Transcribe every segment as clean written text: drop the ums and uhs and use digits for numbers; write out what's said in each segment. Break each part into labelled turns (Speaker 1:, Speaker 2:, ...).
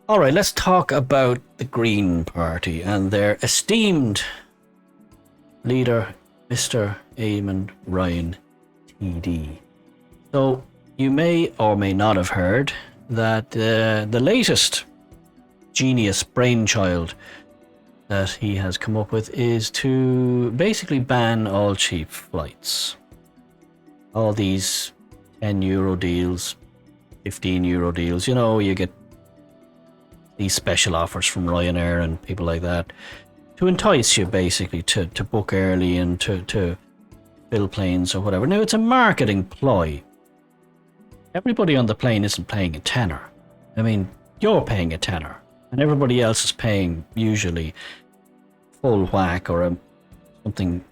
Speaker 1: All right, let's talk about the Green Party and their esteemed leader, Mr. Eamonn Ryan, TD. So you may or may not have heard that the latest genius brainchild that he has come up with is to basically ban all cheap flights. All these €10 deals, €15 deals, you get these special offers from Ryanair and people like that to entice you basically to book early and to fill planes or whatever. Now, it's a marketing ploy. Everybody on the plane isn't paying a tenner. I mean, you're paying a tenner and everybody else is paying usually full whack or something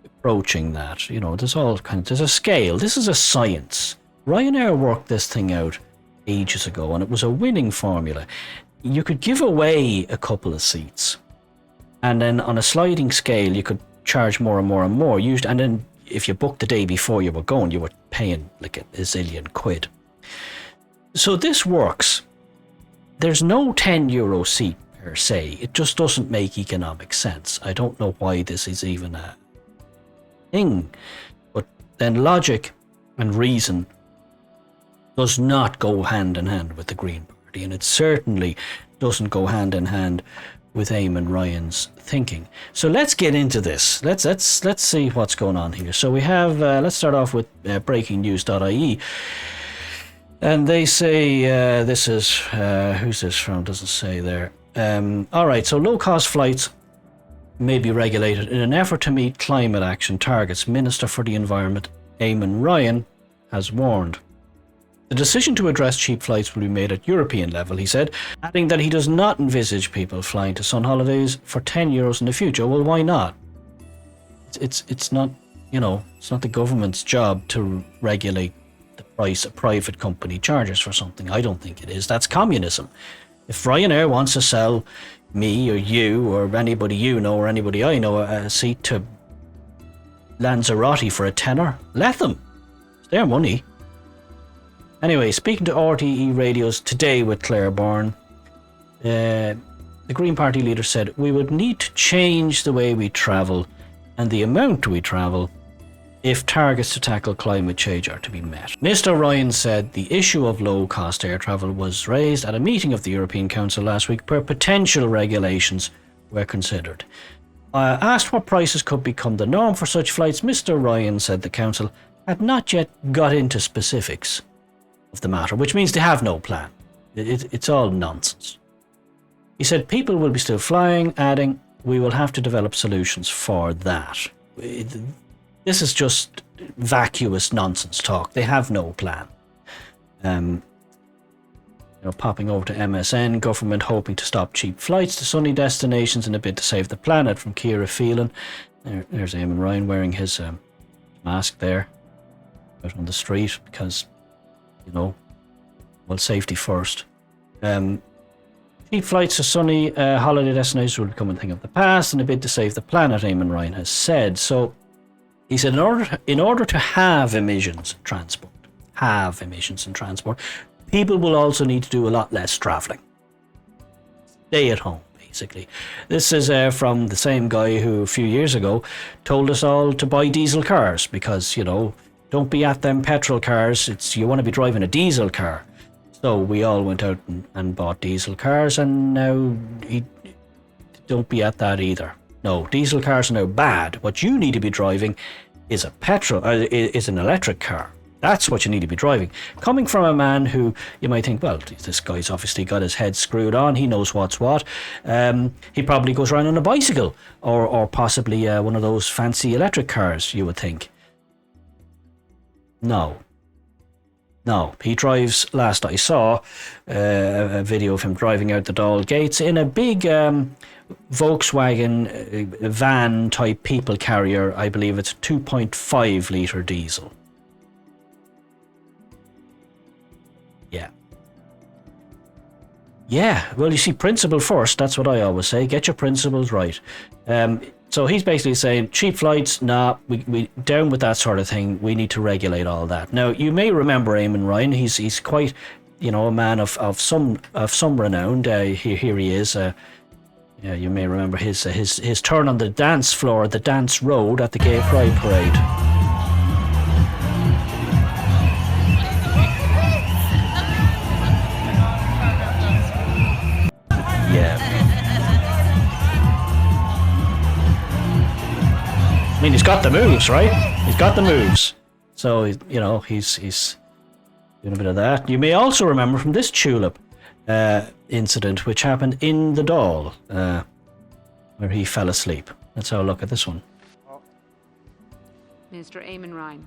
Speaker 1: approaching that. There's a scale. This is a science. Ryanair worked this thing out ages ago and it was a winning formula. You could give away a couple of seats and then on a sliding scale you could charge more and more and more. And then if you booked the day before you were going, you were paying like a zillion quid. So this works. There's no €10 seat per se. It just doesn't make economic sense. I don't know why this is even a thing. But then logic and reason does not go hand in hand with the Green Party, and it certainly doesn't go hand in hand with Eamonn Ryan's thinking. So let's get into this. Let's see what's going on here. So we have let's start off with breakingnews.ie, and they say this is who's this from? Doesn't say there. All right. So low-cost flights may be regulated in an effort to meet climate action targets. Minister for the Environment Eamonn Ryan has warned. The decision to address cheap flights will be made at European level, he said, adding that he does not envisage people flying to sun holidays for €10 in the future. Well, why not? It's not, it's not the government's job to regulate the price a private company charges for something. I don't think it is. That's communism. If Ryanair wants to sell me or you or anybody you know or anybody I know a seat to Lanzarote for a tenner, let them. It's their money. Anyway, speaking to RTE Radio's Today with Claire Byrne, the Green Party leader said, "We would need to change the way we travel and the amount we travel if targets to tackle climate change are to be met." Mr. Ryan said the issue of low-cost air travel was raised at a meeting of the European Council last week where potential regulations were considered. Asked what prices could become the norm for such flights, Mr. Ryan said the Council had not yet got into specifics of the matter, which means they have no plan. It's all nonsense. He said people will be still flying, adding, "We will have to develop solutions for that." This is just vacuous nonsense talk. They have no plan. Popping over to MSN, government hoping to stop cheap flights to sunny destinations in a bid to save the planet, from Ciara Phelan. There's Eamonn Ryan wearing his mask there out on the street because safety first. Cheap flights to sunny holiday destinations will become a thing of the past in a bid to save the planet, Eamonn Ryan has said. So he said in order to have emissions in transport, people will also need to do a lot less travelling. Stay at home, basically. This is from the same guy who a few years ago told us all to buy diesel cars because, don't be at them petrol cars. You want to be driving a diesel car. So we all went out and bought diesel cars, and now don't be at that either. No, diesel cars are now bad. What you need to be driving is is an electric car. That's what you need to be driving. Coming from a man who you might think, well, this guy's obviously got his head screwed on. He knows what's what. He probably goes around on a bicycle or possibly one of those fancy electric cars, you would think. No, he drives, last I saw, a video of him driving out the Dáil gates in a big Volkswagen van type people carrier. I believe it's a 2.5 litre diesel. Yeah, well, you see, principle first, that's what I always say. Get your principles right. So he's basically saying, cheap flights, nah, we down with that sort of thing. We need to regulate all that. Now, you may remember Eamonn Ryan. He's quite a man of some renown. Here he is. Yeah, you may remember his turn on the dance floor, the dance road at the Gay Pride Parade. Yeah. I mean, he's got the moves, right? He's got the moves. So, he's doing a bit of that. You may also remember from this tulip incident, which happened in the Dáil, where he fell asleep. Let's have a look at this one.
Speaker 2: Minister Eamonn Ryan.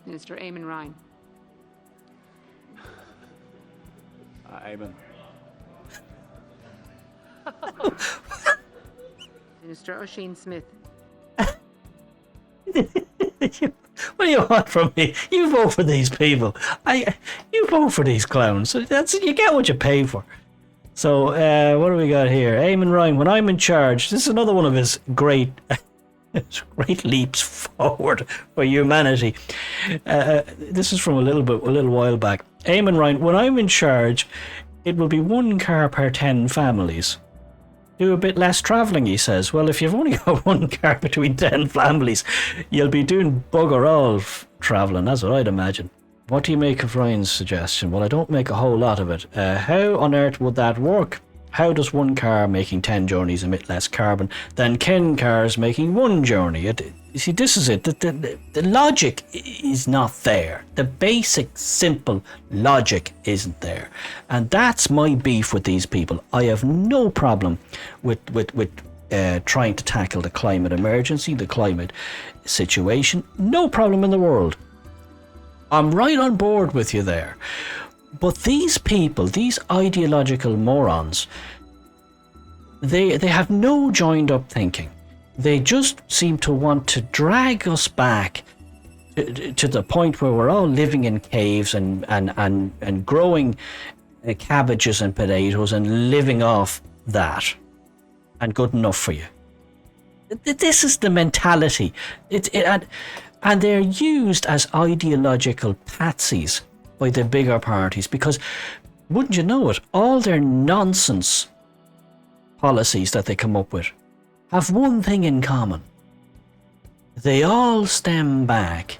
Speaker 2: Minister Eamonn Ryan.
Speaker 3: Eamonn.
Speaker 2: Minister Oisin Smith.
Speaker 1: What do you want from me? You vote for these people. You vote for these clowns. You get what you pay for. So, what do we got here? Eamonn Ryan, when I'm in charge. This is another one of his great leaps forward for humanity. This is from a little while back. Eamonn Ryan, when I'm in charge, it will be 1 car per 10 families. Do a bit less travelling, he says. Well, if you've only got 1 car between 10 families, you'll be doing bugger all travelling, that's what I'd imagine. What do you make of Ryan's suggestion? Well, I don't make a whole lot of it. How on earth would that work? How does 1 car making 10 journeys emit less carbon than 10 cars making 1 journey? You see, this is it. The logic is not there. The basic, simple logic isn't there. And that's my beef with these people. I have no problem with trying to tackle the climate emergency, the climate situation. No problem in the world. I'm right on board with you there. But these people, these ideological morons, they have no joined up thinking. They just seem to want to drag us back to the point where we're all living in caves and growing cabbages and potatoes and living off that and good enough for you. This is the mentality. And they're used as ideological patsies by the bigger parties because, wouldn't you know it, all their nonsense policies that they come up with have one thing in common. They all stem back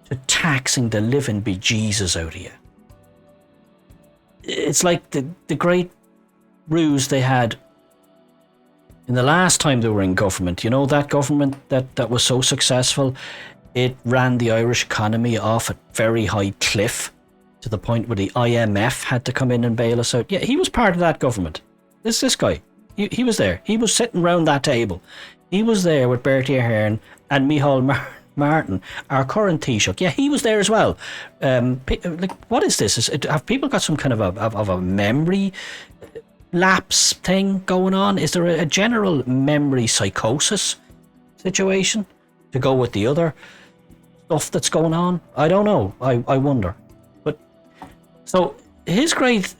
Speaker 1: to taxing the living bejesus out of you. It's like the great ruse they had in the last time they were in government. You know, that government that was so successful, it ran the Irish economy off a very high cliff to the point where the IMF had to come in and bail us out. Yeah, he was part of that government. This guy. He was there. He was sitting round that table. He was there with Bertie Ahern and Micheál Martin, our current Taoiseach. Yeah, he was there as well. What is this? Have people got some kind of a memory lapse thing going on? Is there a general memory psychosis situation to go with the other stuff that's going on? I don't know. I wonder. But so his great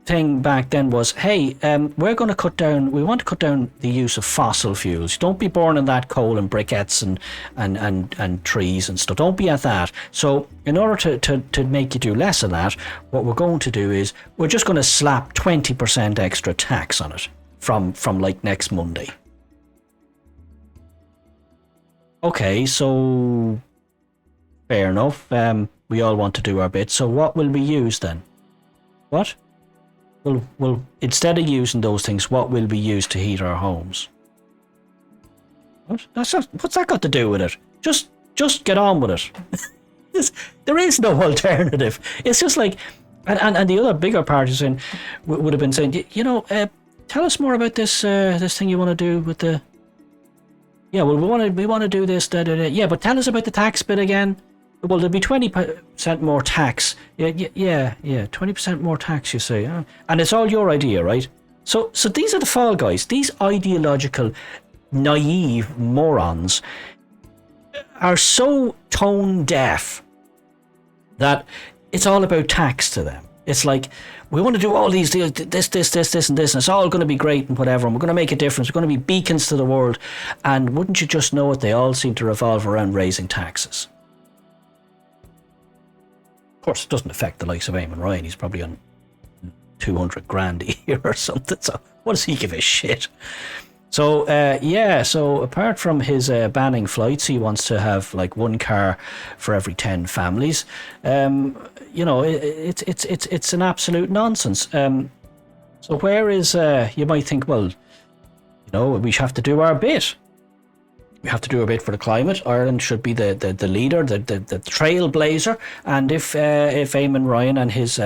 Speaker 1: thing back then was, hey, we want to cut down the use of fossil fuels. Don't be burning that coal and briquettes and trees and stuff. Don't be at that. So in order to make you do less of that, what we're going to do is we're just going to slap 20% extra tax on it from like next Monday. Okay, so fair enough. We all want to do our bit. So what will we use then? What? Well, instead of using those things, what will we use to heat our homes? What? What's that got to do with it? Just get on with it. There is no alternative. It's just like, and the other bigger parties would have been saying, tell us more about this thing you want to do with the. Yeah, well, we want to do this. Yeah, but tell us about the tax bit again. Well, there'll be 20% more tax. Yeah, 20% more tax, you say. And it's all your idea, right? So these are the fall guys. These ideological, naive morons are so tone deaf that it's all about tax to them. It's like, we want to do all these deals, this, and this, and it's all going to be great and whatever, and we're going to make a difference. We're going to be beacons to the world. And wouldn't you just know it, they all seem to revolve around raising taxes. Of course, it doesn't affect the likes of Eamonn Ryan. He's probably on 200 grand a year or something. So what does he give a shit? So so apart from his banning flights, he wants to have like one car for every 10 families. It's an absolute nonsense. So where is you might think, well, we have to do our bit. We have to do a bit for the climate. Ireland should be the leader, the trailblazer. And if Eamonn Ryan and his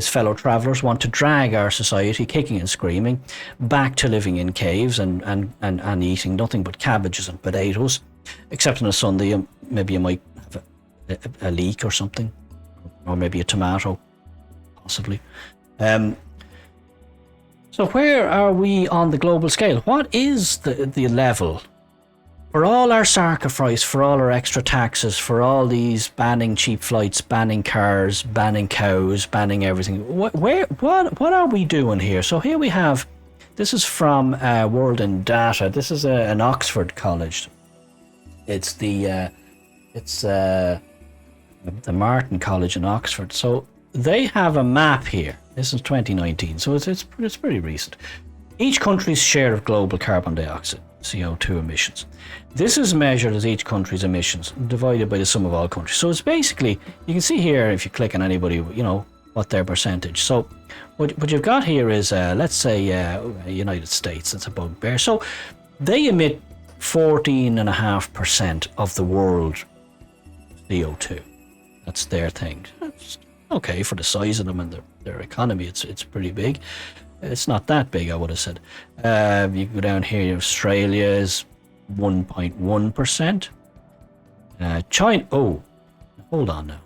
Speaker 1: fellow travellers want to drag our society, kicking and screaming, back to living in caves and eating nothing but cabbages and potatoes, except on a Sunday, maybe you might have a leek or something, or maybe a tomato, possibly. So where are we on the global scale? What is the level? For all our sacrifice, for all our extra taxes, for all these banning cheap flights, banning cars, banning cows, banning everything, what are we doing here? So here we have, this is from World in Data. This is an Oxford college. It's the Martin College in Oxford. So they have a map here. This is 2019, so it's pretty recent. Each country's share of global carbon dioxide, CO2 emissions. This is measured as each country's emissions divided by the sum of all countries. So it's basically, you can see here if you click on anybody, what their percentage. So what you've got here is, let's say, United States. That's about there. So they emit 14.5% of the world CO2. That's their thing. That's okay for the size of them and their economy. It's pretty big. It's not that big, I would have said. You go down here, Australia is 1.1%. China, hold on now.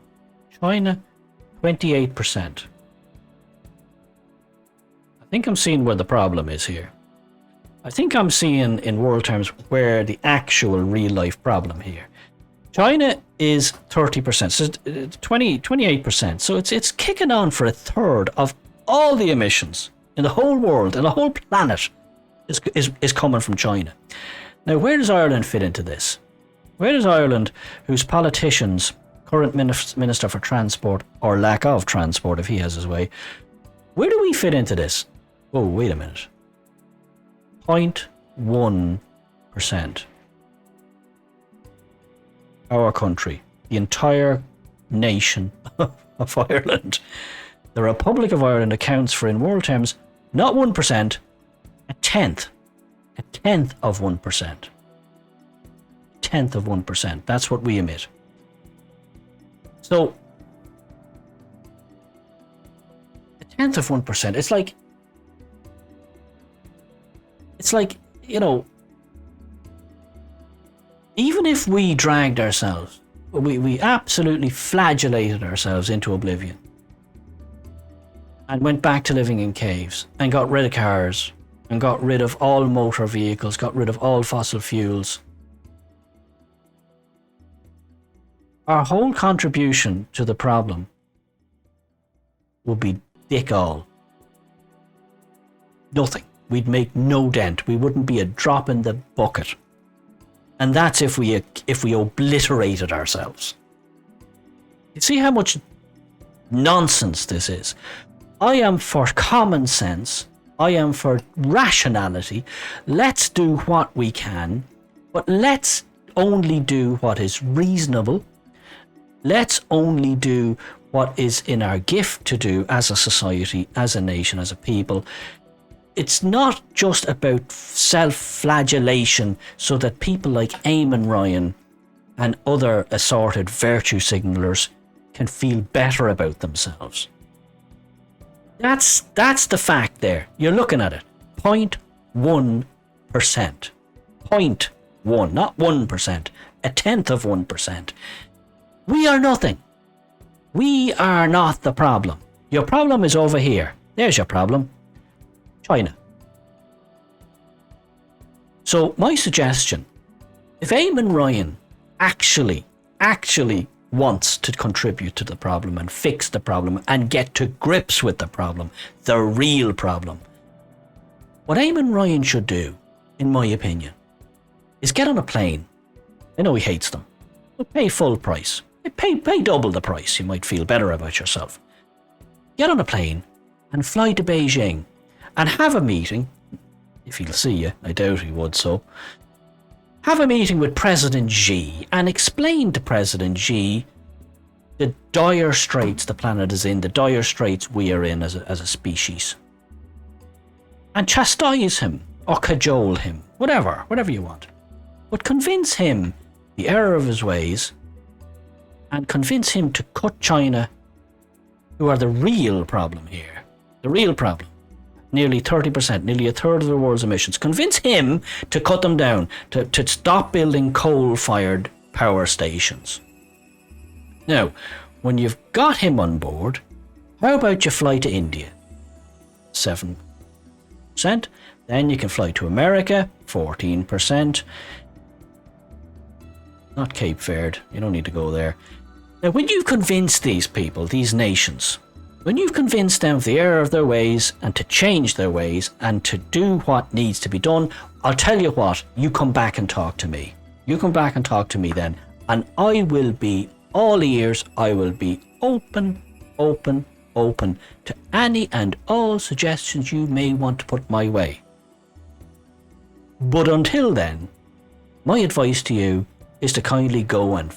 Speaker 1: China, 28%. I think I'm seeing where the problem is here. I think I'm seeing in world terms where the actual real life problem here. China is 30%, so 28%. So it's kicking on for a third of all the emissions in the whole world and the whole planet is coming from China. Now, where does Ireland fit into this? Where does Ireland, whose politicians, current Minister for Transport, or lack of transport if he has his way, where do we fit into this? Oh, wait a minute. 0.1%. Our country, the entire nation of Ireland. The Republic of Ireland accounts for, in world terms, not 1%, a tenth of 1%. Tenth of 1%. That's what we emit. So, a tenth of 1%. It's like, even if we dragged ourselves, we absolutely flagellated ourselves into oblivion and went back to living in caves and got rid of cars and got rid of all motor vehicles, got rid of all fossil fuels, our whole contribution to the problem would be dick all. Nothing. We'd make no dent. We wouldn't be a drop in the bucket. And that's if we obliterated ourselves. You see how much nonsense this is? I am for common sense. I am for rationality. Let's do what we can, but let's only do what is reasonable. Let's only do what is in our gift to do as a society, as a nation, as a people. It's not just about self-flagellation so that people like Eamonn Ryan and other assorted virtue signallers can feel better about themselves. That's the fact there. You're looking at it. 0.1%. 0.1, not 1%. A tenth of 1%. We are nothing. We are not the problem. Your problem is over here. There's your problem. China. So my suggestion, if Eamonn Ryan actually wants to contribute to the problem and fix the problem and get to grips with the problem, the real problem, what Eamonn Ryan should do, in my opinion, is get on a plane. I know he hates them, but pay full price. Pay double the price. You might feel better about yourself. Get on a plane and fly to Beijing and have a meeting. If he'll see you, I doubt he would so. Have a meeting with President Xi and explain to President Xi the dire straits the planet is in, the dire straits we are in as a species. And chastise him or cajole him, whatever you want. But convince him the error of his ways and convince him to cut China, who are the real problem here. The real problem. Nearly 30%, nearly a third of the world's emissions. Convince him to cut them down, to stop building coal-fired power stations. Now, when you've got him on board, how about you fly to India? 7%. Then you can fly to America, 14%. Not Cape Verde, you don't need to go there. Now, when you've convinced these people, these nations, when you've convinced them of the error of their ways and to change their ways and to do what needs to be done, I'll tell you what, you come back and talk to me. You come back and talk to me then, and I will be all ears. I will be open to any and all suggestions you may want to put my way. But until then, my advice to you is to kindly go and